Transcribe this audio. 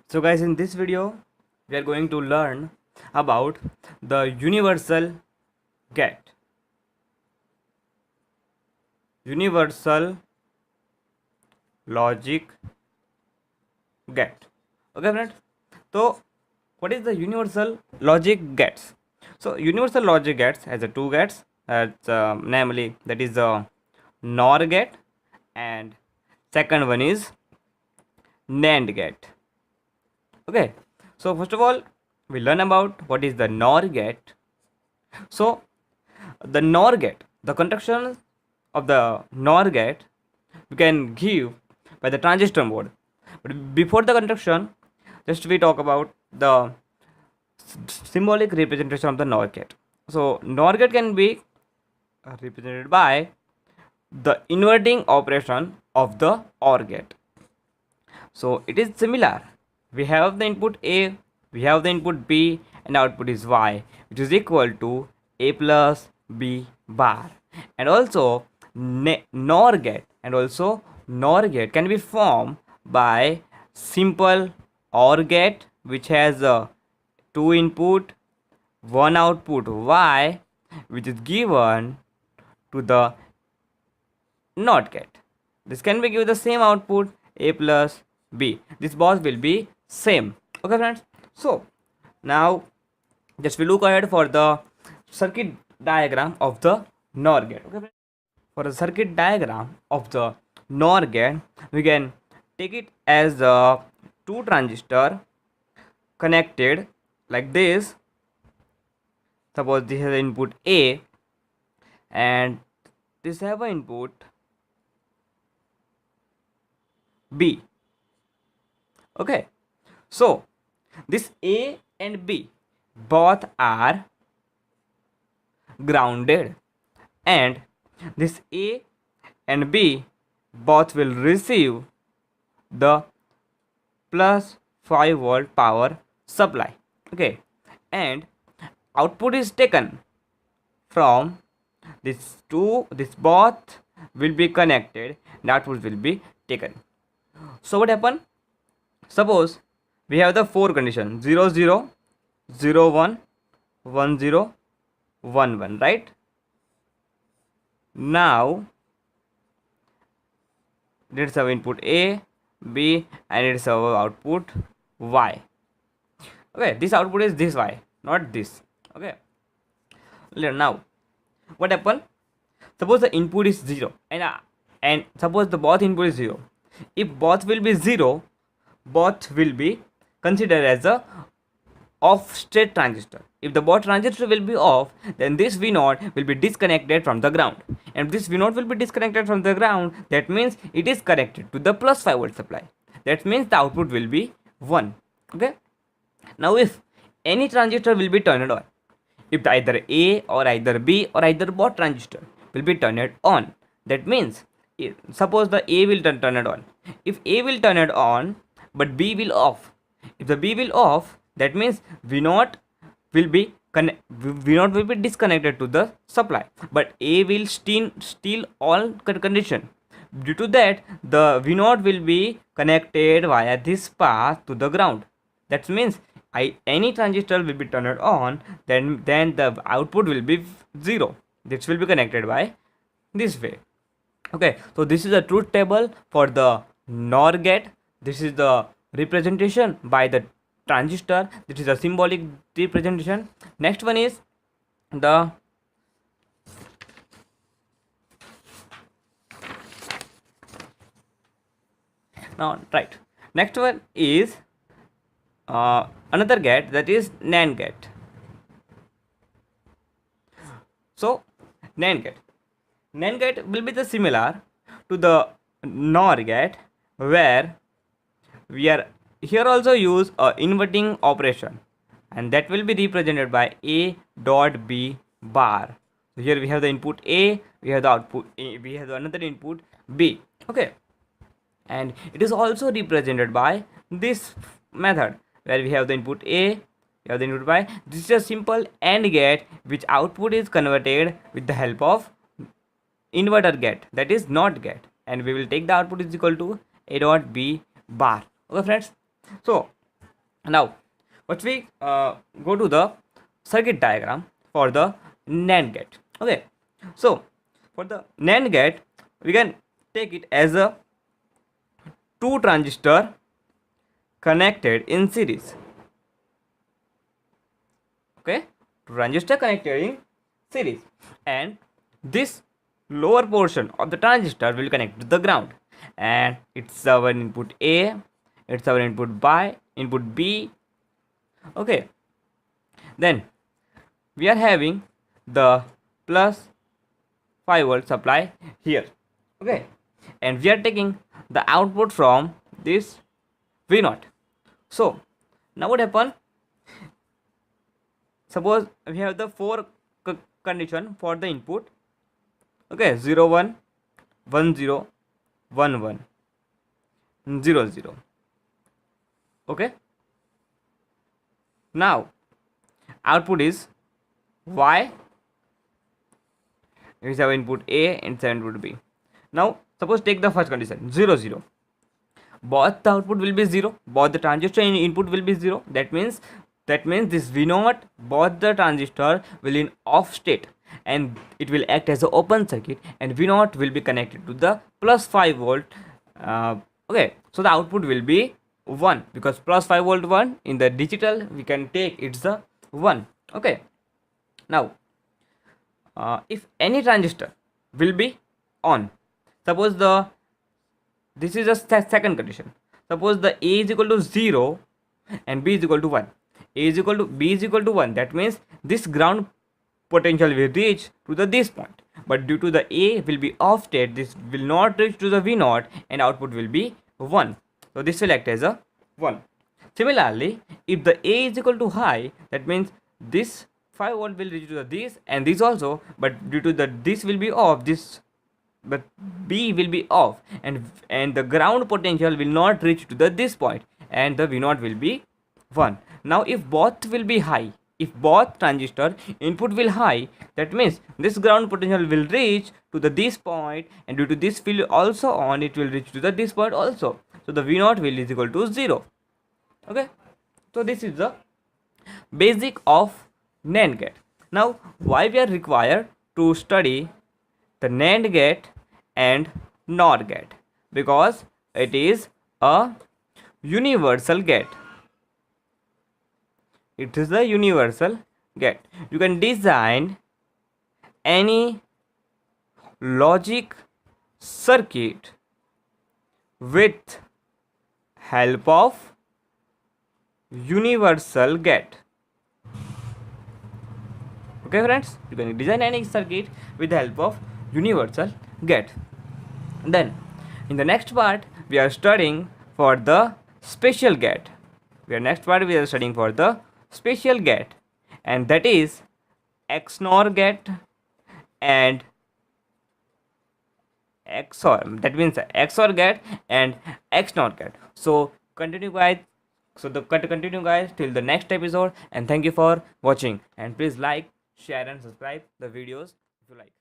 So guys, in this video we are going to learn about the universal gate. Universal logic gate. Okay friends. So what is the universal logic gates? So universal logic gates has a two gates, namely that is the NOR gate and second one is NAND gate. Okay, so first of all we learn about what is the NOR gate. So the NOR gate, the construction of the NOR gate we can give by the transistor mode. But before the construction, just we talk about the symbolic representation of the NOR gate. So NOR gate can be represented by the inverting operation of the OR gate. So it is similar. We have the input A, we have the input B, and output is Y, which is equal to A plus B bar. And also NOR gate can be formed by simple OR gate, which has a two input, one output Y, which is given to the NOT gate. This can be given the same output A plus B. This both will be same. Okay friends. So now just we look ahead for the circuit diagram of the NOR gate. Okay. For the circuit diagram of the NOR gate, we can take it as a two transistor connected like this. Suppose this has input A and this have an input B. Okay, so this A and B both are grounded, and this A and B both will receive the plus 5 volt power supply. Okay, and output is taken from this both will be connected and output will be taken. So what happen? Suppose we have the four conditions 0 0 0 1 1 0 1 1, right? Now let's have input A, B, and it's our output Y. Okay, this output is this Y, not this. Okay, now what happen? Suppose the input is 0 and suppose the both input is 0. If both will be 0, both will be considered as a off state transistor. If the both transistor will be off, then this V0 will be disconnected from the ground, and this V0 will be disconnected from the ground. That means it is connected to the plus 5 volt supply. That means the output will be 1. Okay, now if any transistor will be turned on, if either A or either B or either both transistor will be turned on, that means suppose the A will turn it on. If A will turn it on but B will off, if the B will off, that means V0 will be disconnected to the supply, but A will still all condition. Due to that, the V0 will be connected via this path to the ground. That means any transistor will be turned on, then the output will be 0. This will be connected by this way. Okay, so this is a truth table for the NOR gate. This is the representation by the transistor. This is a symbolic representation. Next one is the next one is another gate, that is NAND gate. So NAND gate will be the similar to the NOR gate, where we are here also use a inverting operation, and that will be represented by A dot B bar. So here we have the input A, we have the output A, we have another input B. Okay, and it is also represented by this method, where we have the input A, we have the input Y. This is a simple AND gate which output is converted with the help of inverter gate, that is NOT gate, and we will take the output is equal to A dot B bar. Okay friends, so Now, what we go to the circuit diagram for the NAND gate. Okay, so for the NAND gate, we can take it as a two transistor connected in series. Okay, two transistor connected in series, and this lower portion of the transistor will connect to the ground, and it's our input A, it's our input B. Okay, then we are having the plus 5 volt supply here. Okay, and we are taking the output from this V0. So now what happen, suppose we have the four condition for the input. Okay, 0 1 1 0 1 1 0 0. Okay, now output is Y, is our input A and input B. Now suppose take the first condition 0 0, both the output will be 0, both the transistor input will be 0. That means this V0, both the transistor will in off state, and it will act as an open circuit, and V0 will be connected to the plus 5 volt. Okay, so the output will be 1, because plus 5 volt 1 in the digital we can take it's the 1. Okay, now if any transistor will be on, suppose this is a second condition, suppose the A is equal to 0 and B is equal to 1, A is equal to B is equal to 1, that means this ground potential will reach to the this point, but due to the A will be off state, this will not reach to the V0 and output will be 1. So this will act as a 1. Similarly, if the A is equal to high, that means this 5 volt will reach to the this and this also, but due to the this will be off, this but B will be off, and the ground potential will not reach to the this point, and the V0 will be 1. Now if both will be high, if both transistor input will high, that means this ground potential will reach to the this point, and due to this will also on, it will reach to the this point also, so the V0 will is equal to 0. Okay, so this is the basic of NAND gate. Now why we are required to study the NAND gate and NOR gate? Because it is a universal gate. It is a universal gate. You can design any logic circuit with help of universal gate. Okay friends, you can design any circuit with the help of universal gate. Then in the next part we are studying for the special gate. We are studying for the special gate, and that is XNOR gate and XOR, that means XOR gate and XNOR gate. So continue guys, till the next episode, and thank you for watching, and please like, share and subscribe the videos if you like.